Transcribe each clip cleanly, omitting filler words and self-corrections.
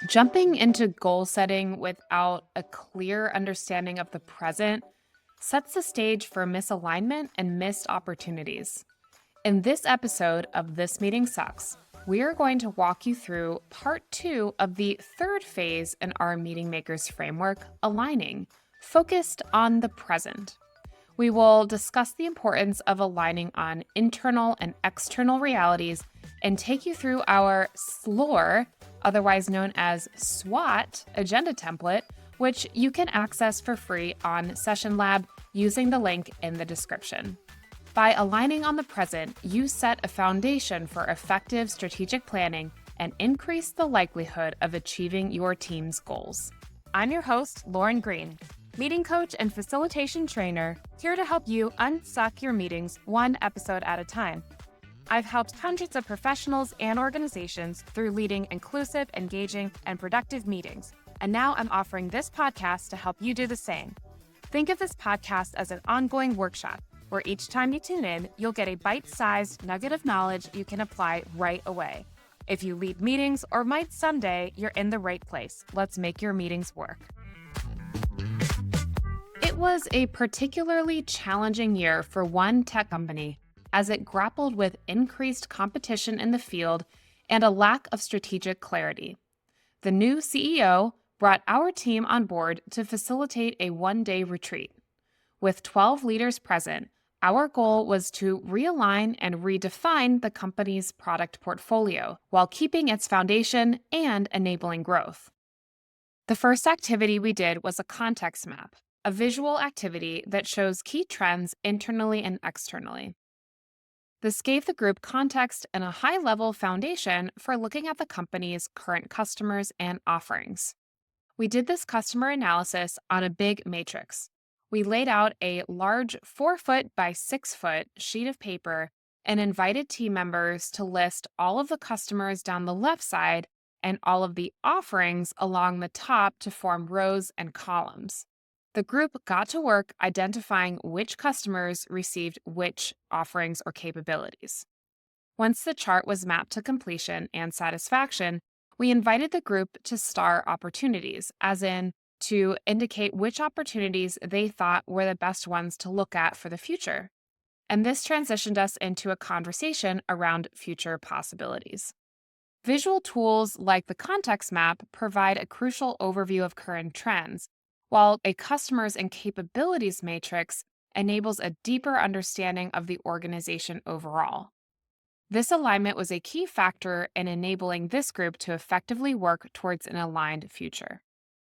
Jumping into goal setting without a clear understanding of the present sets the stage for misalignment and missed opportunities. In this episode of This Meeting Sucks, we are going to walk you through part 2 of the third phase in our MeetingMakers framework, aligning, focused on the present. We will discuss the importance of aligning on internal and external realities and take you through our SLOR, otherwise known as SWOT, agenda template, which you can access for free on Session Lab using the link in the description. By aligning on the present, you set a foundation for effective strategic planning and increase the likelihood of achieving your team's goals. I'm your host, Lauren Green, meeting coach and facilitation trainer, here to help you unsuck your meetings one episode at a time. I've helped hundreds of professionals and organizations through leading inclusive, engaging, and productive meetings, and now I'm offering this podcast to help you do the same. Think of this podcast as an ongoing workshop, where each time you tune in, you'll get a bite-sized nugget of knowledge you can apply right away. If you lead meetings or might someday, you're in the right place. Let's make your meetings work. It was a particularly challenging year for one tech company as it grappled with increased competition in the field and a lack of strategic clarity. The new CEO brought our team on board to facilitate a one-day retreat. With 12 leaders present, our goal was to realign and redefine the company's product portfolio while keeping its foundation and enabling growth. The first activity we did was a context map, a visual activity that shows key trends internally and externally. This gave the group context and a high-level foundation for looking at the company's current customers and offerings. We did this customer analysis on a big matrix. We laid out a large 4-foot by 6-foot sheet of paper and invited team members to list all of the customers down the left side and all of the offerings along the top to form rows and columns. The group got to work identifying which customers received which offerings or capabilities. Once the chart was mapped to completion and satisfaction, we invited the group to star opportunities, as in to indicate which opportunities they thought were the best ones to look at for the future. And this transitioned us into a conversation around future possibilities. Visual tools like the context map provide a crucial overview of current trends, while a customers and capabilities matrix enables a deeper understanding of the organization overall. This alignment was a key factor in enabling this group to effectively work towards an aligned future.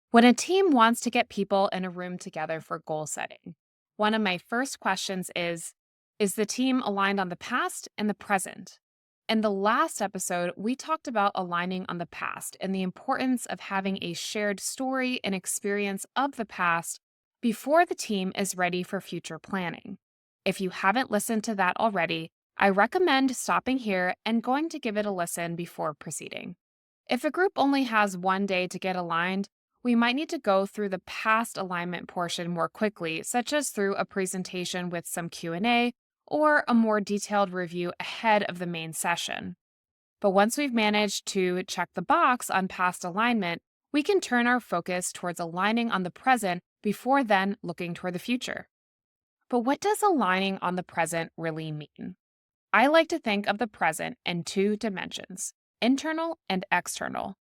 When a team wants to get people in a room together for goal setting, one of my first questions is the team aligned on the past and the present? In the last episode, we talked about aligning on the past and the importance of having a shared story and experience of the past before the team is ready for future planning. If you haven't listened to that already, I recommend stopping here and going to give it a listen before proceeding. If a group only has one day to get aligned, we might need to go through the past alignment portion more quickly, such as through a presentation with some Q&A or a more detailed review ahead of the main session. But once we've managed to check the box on past alignment, we can turn our focus towards aligning on the present before then looking toward the future. But what does aligning on the present really mean? I like to think of the present in two dimensions, internal and external.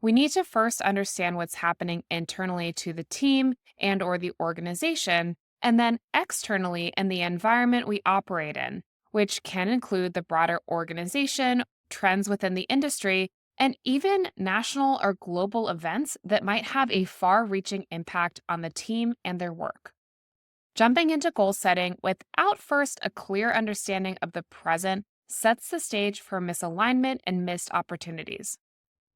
We need to first understand what's happening internally to the team and/or the organization, and then externally in the environment we operate in, which can include the broader organization, trends within the industry, and even national or global events that might have a far-reaching impact on the team and their work. Jumping into goal setting without first a clear understanding of the present sets the stage for misalignment and missed opportunities.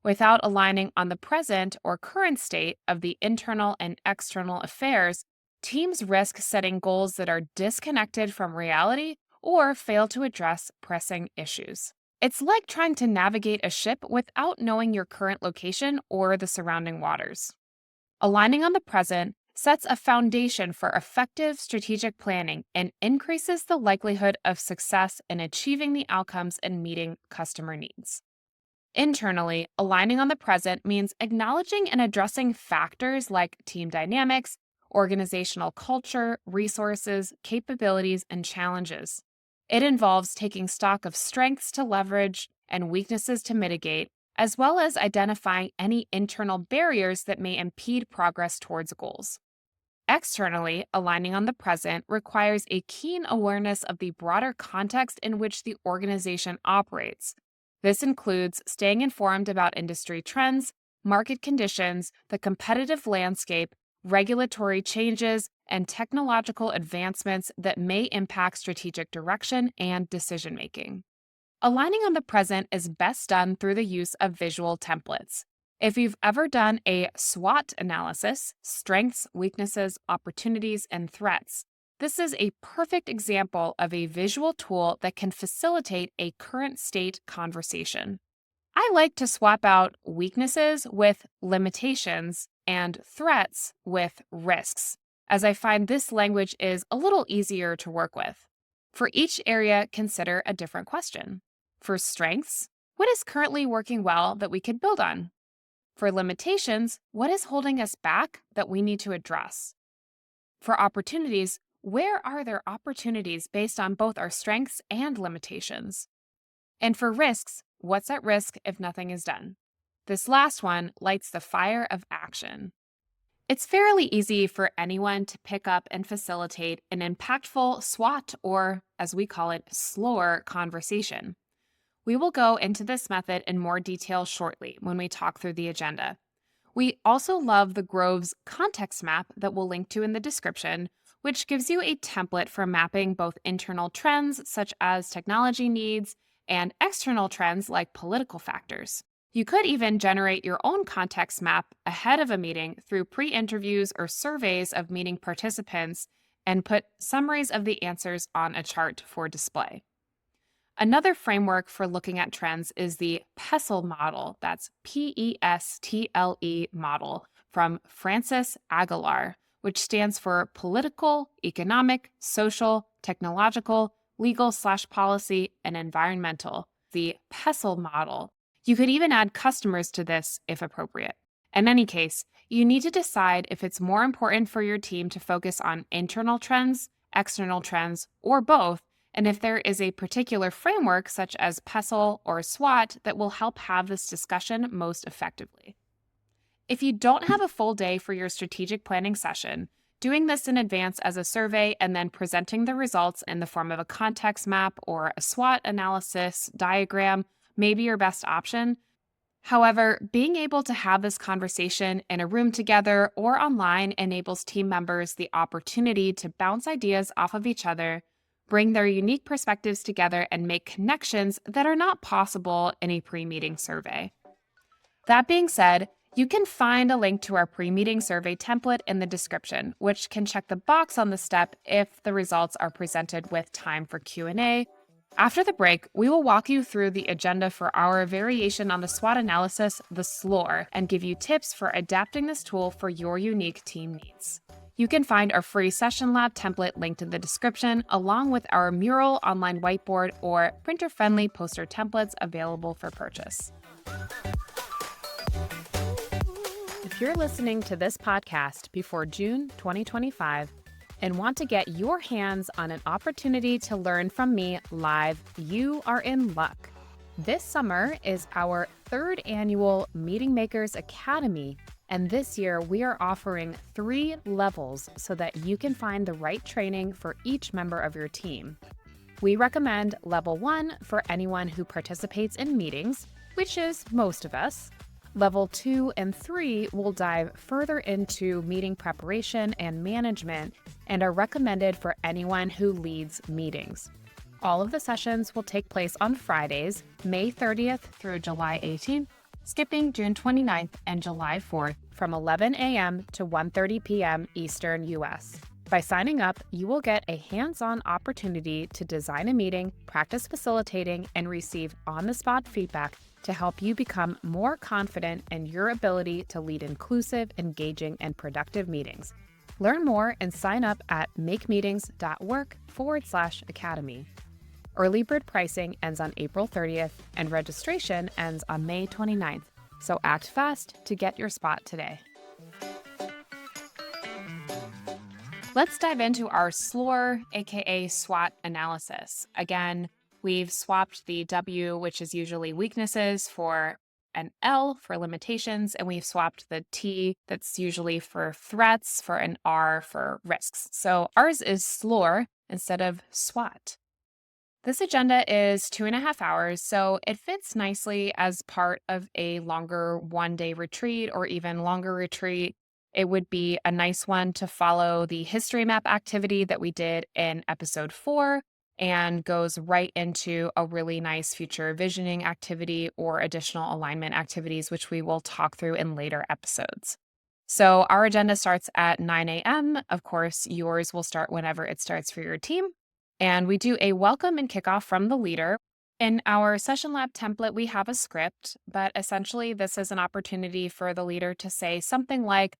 Without aligning on the present or current state of the internal and external affairs, teams risk setting goals that are disconnected from reality or fail to address pressing issues. It's like trying to navigate a ship without knowing your current location or the surrounding waters. Aligning on the present sets a foundation for effective strategic planning and increases the likelihood of success in achieving the outcomes and meeting customer needs. Internally, aligning on the present means acknowledging and addressing factors like team dynamics, organizational culture, resources, capabilities, and challenges. It involves taking stock of strengths to leverage and weaknesses to mitigate, as well as identifying any internal barriers that may impede progress towards goals. Externally, aligning on the present requires a keen awareness of the broader context in which the organization operates. This includes staying informed about industry trends, market conditions, the competitive landscape, regulatory changes, and technological advancements that may impact strategic direction and decision making. Aligning on the present is best done through the use of visual templates. If you've ever done a SWOT analysis, strengths, weaknesses, opportunities, and threats, this is a perfect example of a visual tool that can facilitate a current state conversation. I like to swap out weaknesses with limitations and threats with risks, as I find this language is a little easier to work with. For each area, consider a different question. For strengths, what is currently working well that we could build on? For limitations, what is holding us back that we need to address? For opportunities, where are there opportunities based on both our strengths and limitations? And for risks, what's at risk if nothing is done? This last one lights the fire of action. It's fairly easy for anyone to pick up and facilitate an impactful SWOT, or as we call it, SLOR conversation. We will go into this method in more detail shortly when we talk through the agenda. We also love the Grove's context map that we'll link to in the description, which gives you a template for mapping both internal trends such as technology needs and external trends like political factors. You could even generate your own context map ahead of a meeting through pre-interviews or surveys of meeting participants and put summaries of the answers on a chart for display. Another framework for looking at trends is the PESTLE model, that's PESTLE model, from Francis Aguilar, which stands for Political, Economic, Social, Technological, Legal/Policy, and Environmental, the PESTLE model. You could even add customers to this if appropriate. In any case, you need to decide if it's more important for your team to focus on internal trends, external trends, or both, and if there is a particular framework such as PESTLE or SWOT that will help have this discussion most effectively. If you don't have a full day for your strategic planning session, doing this in advance as a survey and then presenting the results in the form of a context map or a SWOT analysis diagram may be your best option. However, being able to have this conversation in a room together or online enables team members the opportunity to bounce ideas off of each other, bring their unique perspectives together, and make connections that are not possible in a pre-meeting survey. That being said, you can find a link to our pre-meeting survey template in the description, which can check the box on the step if the results are presented with time for Q&A. After the break, we will walk you through the agenda for our variation on the SWOT analysis, the SLOR, and give you tips for adapting this tool for your unique team needs. You can find our free Session Lab template linked in the description, along with our mural online whiteboard or printer-friendly poster templates available for purchase. If you're listening to this podcast before June 2025 and want to get your hands on an opportunity to learn from me live, you are in luck. This summer is our third annual MeetingMakers Academy, and this year we are offering 3 levels so that you can find the right training for each member of your team. We recommend Level 1 for anyone who participates in meetings, which is most of us. Level 2 and 3 will dive further into meeting preparation and management and are recommended for anyone who leads meetings. All of the sessions will take place on Fridays, May 30th through July 18th, skipping June 29th and July 4th from 11 a.m. to 1:30 p.m. Eastern U.S. By signing up, you will get a hands-on opportunity to design a meeting, practice facilitating, and receive on-the-spot feedback to help you become more confident in your ability to lead inclusive, engaging, and productive meetings. Learn more and sign up at makemeetings.work/academy. Early bird pricing ends on April 30th, and registration ends on May 29th. So act fast to get your spot today. Let's dive into our SLOR, aka SWOT analysis. Again, we've swapped the W, which is usually weaknesses, for an L for limitations, and we've swapped the T, that's usually for threats, for an R for risks. So ours is SLOR instead of SWOT. This agenda is 2.5 hours, so it fits nicely as part of a longer 1-day retreat or even longer retreat. It would be a nice one to follow the history map activity that we did in episode 4 and goes right into a really nice future visioning activity or additional alignment activities, which we will talk through in later episodes. So our agenda starts at 9 a.m. Of course, yours will start whenever it starts for your team. And we do a welcome and kickoff from the leader. In our session lab template, we have a script, but essentially this is an opportunity for the leader to say something like,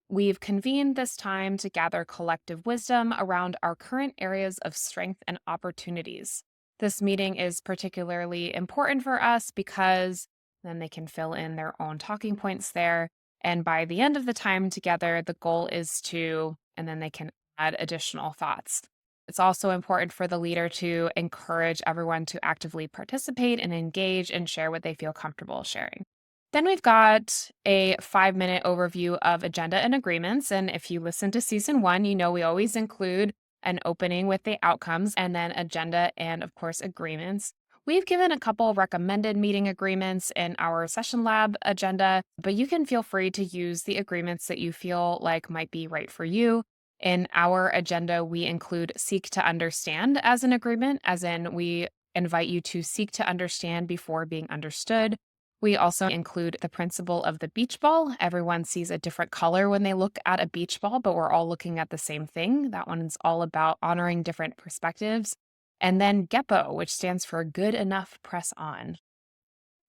"We've convened this time to gather collective wisdom around our current areas of strength and opportunities. This meeting is particularly important for us because," then they can fill in their own talking points there. And by the end of the time together, the goal is to, and then they can add additional thoughts. It's also important for the leader to encourage everyone to actively participate and engage and share what they feel comfortable sharing. Then we've got a 5-minute overview of agenda and agreements. And if you listen to season 1, you know we always include an opening with the outcomes and then agenda and, of course, agreements. We've given a couple recommended meeting agreements in our session lab agenda, but you can feel free to use the agreements that you feel like might be right for you. In our agenda, we include seek to understand as an agreement, as in we invite you to seek to understand before being understood. We also include the principle of the beach ball. Everyone sees a different color when they look at a beach ball, but we're all looking at the same thing. That one's all about honoring different perspectives. And then GEPO, which stands for Good Enough Press On.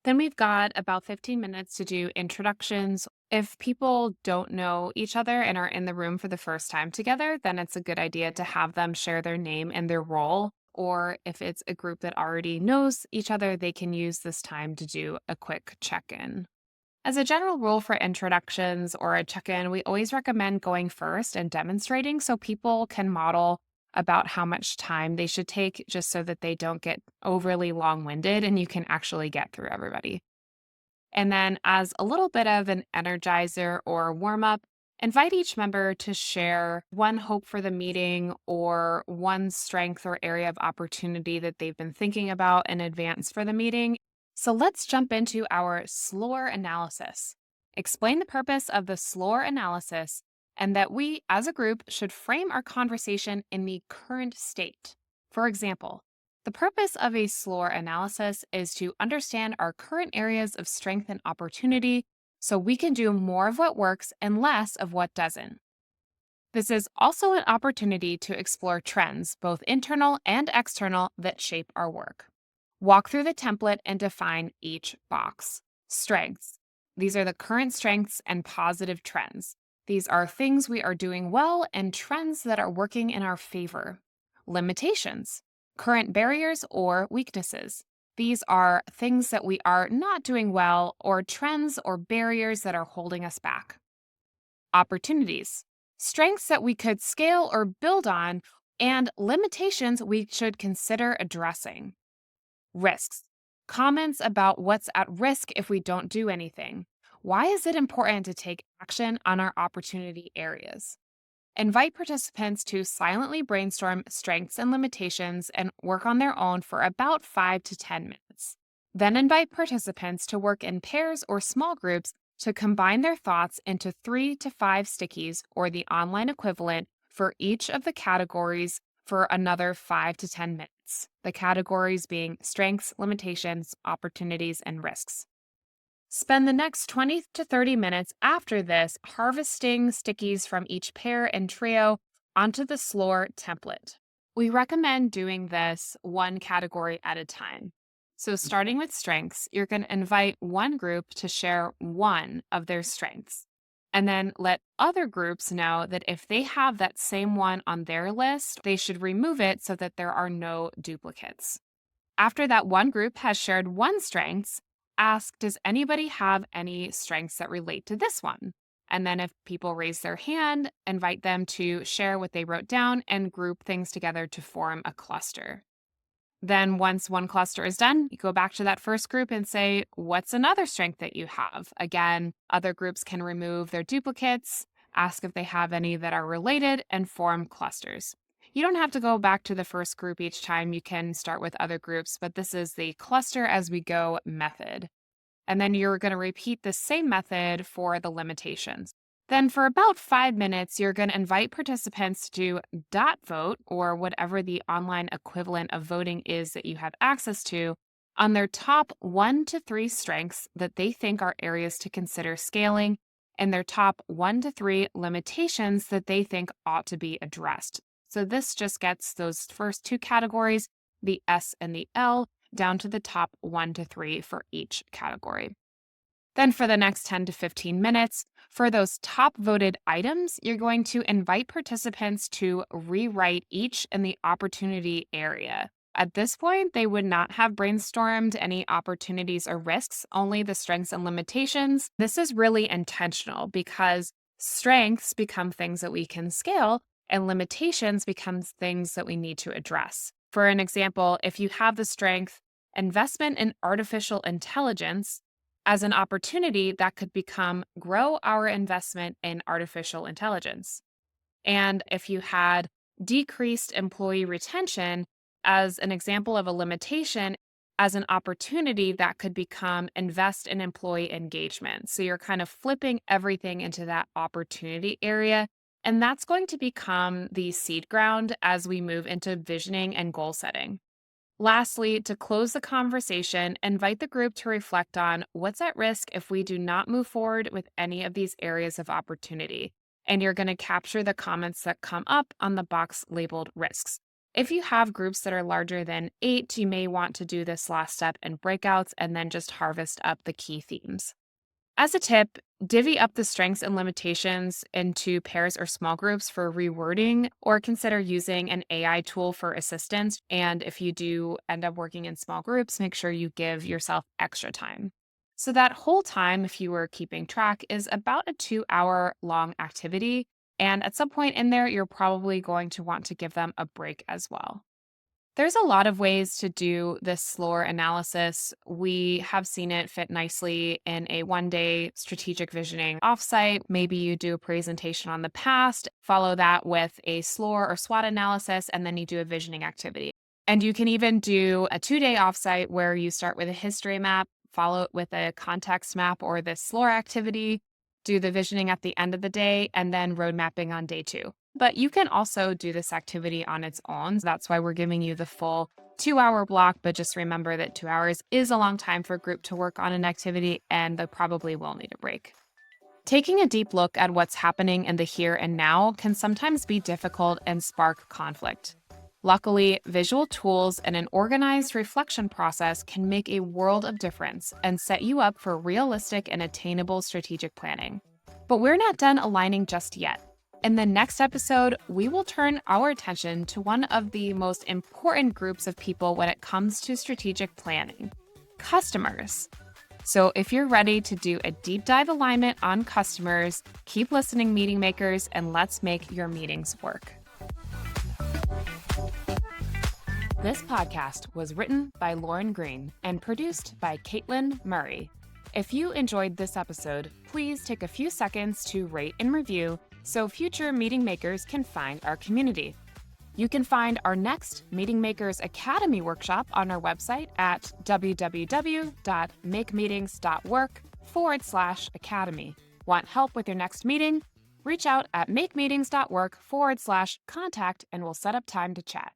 Then we've got about 15 minutes to do introductions. If people don't know each other and are in the room for the first time together, then it's a good idea to have them share their name and their role. Or if it's a group that already knows each other, they can use this time to do a quick check-in. As a general rule for introductions or a check-in, we always recommend going first and demonstrating so people can model about how much time they should take just so that they don't get overly long-winded and you can actually get through everybody. And then as a little bit of an energizer or warm-up, invite each member to share one hope for the meeting or one strength or area of opportunity that they've been thinking about in advance for the meeting. So let's jump into our SLOR analysis. Explain the purpose of the SLOR analysis and that we, as a group, should frame our conversation in the current state. For example, the purpose of a SLOR analysis is to understand our current areas of strength and opportunity so we can do more of what works and less of what doesn't. This is also an opportunity to explore trends, both internal and external, that shape our work. Walk through the template and define each box. Strengths. These are the current strengths and positive trends. These are things we are doing well and trends that are working in our favor. Limitations. Current barriers or weaknesses. These are things that we are not doing well or trends or barriers that are holding us back. Opportunities. Strengths that we could scale or build on and limitations we should consider addressing. Risks. Comments about what's at risk if we don't do anything. Why is it important to take action on our opportunity areas? Invite participants to silently brainstorm strengths and limitations and work on their own for about 5 to 10 minutes. Then invite participants to work in pairs or small groups to combine their thoughts into 3 to 5 stickies or the online equivalent for each of the categories for another 5 to 10 minutes. The categories being strengths, limitations, opportunities, and risks. Spend the next 20 to 30 minutes after this harvesting stickies from each pair and trio onto the SLOR template. We recommend doing this one category at a time. So starting with strengths, you're going to invite one group to share one of their strengths. And then let other groups know that if they have that same one on their list, they should remove it so that there are no duplicates. After that one group has shared one strengths, ask, does anybody have any strengths that relate to this one? And then if people raise their hand, invite them to share what they wrote down and group things together to form a cluster. Then, once one cluster is done, you go back to that first group and say, what's another strength that you have? Again, other groups can remove their duplicates, ask if they have any that are related, and form clusters. You don't have to go back to the first group each time. You can start with other groups, but this is the cluster as we go method. And then you're going to repeat the same method for the limitations. Then, for about 5 minutes, you're going to invite participants to dot vote, or whatever the online equivalent of voting is that you have access to, on their top 1 to 3 strengths that they think are areas to consider scaling, and their top 1 to 3 limitations that they think ought to be addressed. So this just gets those first 2 categories, the S and the L, down to the top 1 to 3 for each category. Then for the next 10 to 15 minutes, for those top voted items, you're going to invite participants to rewrite each in the opportunity area. At this point, they would not have brainstormed any opportunities or risks, only the strengths and limitations. This is really intentional because strengths become things that we can scale and limitations becomes things that we need to address. For an example, if you have the strength investment in artificial intelligence, as an opportunity, that could become grow our investment in artificial intelligence. And if you had decreased employee retention as an example of a limitation, as an opportunity, that could become invest in employee engagement. So you're kind of flipping everything into that opportunity area. And that's going to become the seed ground as we move into visioning and goal setting. Lastly, to close the conversation, invite the group to reflect on what's at risk if we do not move forward with any of these areas of opportunity. And you're going to capture the comments that come up on the box labeled risks. If you have groups that are larger than 8, you may want to do this last step in breakouts and then just harvest up the key themes. As a tip, divvy up the strengths and limitations into pairs or small groups for rewording, or consider using an AI tool for assistance. And if you do end up working in small groups, make sure you give yourself extra time. So that whole time, if you were keeping track, is about a 2-hour long activity. And at some point in there, you're probably going to want to give them a break as well. There's a lot of ways to do this SLOR analysis. We have seen it fit nicely in a one-day strategic visioning offsite. Maybe you do a presentation on the past, follow that with a SLOR or SWOT analysis, and then you do a visioning activity. And you can even do a 2-day offsite where you start with a history map, follow it with a context map or the SLOR activity, do the visioning at the end of the day, and then road mapping on day 2. But you can also do this activity on its own. That's why we're giving you the full 2-hour block. But just remember that 2 hours is a long time for a group to work on an activity, and they probably will need a break. Taking a deep look at what's happening in the here and now can sometimes be difficult and spark conflict. Luckily, visual tools and an organized reflection process can make a world of difference and set you up for realistic and attainable strategic planning. But we're not done aligning just yet. In the next episode, we will turn our attention to one of the most important groups of people when it comes to strategic planning: customers. So if you're ready to do a deep dive alignment on customers, keep listening, meeting makers, and let's make your meetings work. This podcast was written by Lauren Green and produced by Caitlin Murray. If you enjoyed this episode, please take a few seconds to rate and review so future meeting makers can find our community. You can find our next Meeting Makers Academy workshop on our website at www.makemeetings.work/academy. Want help with your next meeting? Reach out at makemeetings.work/contact and we'll set up time to chat.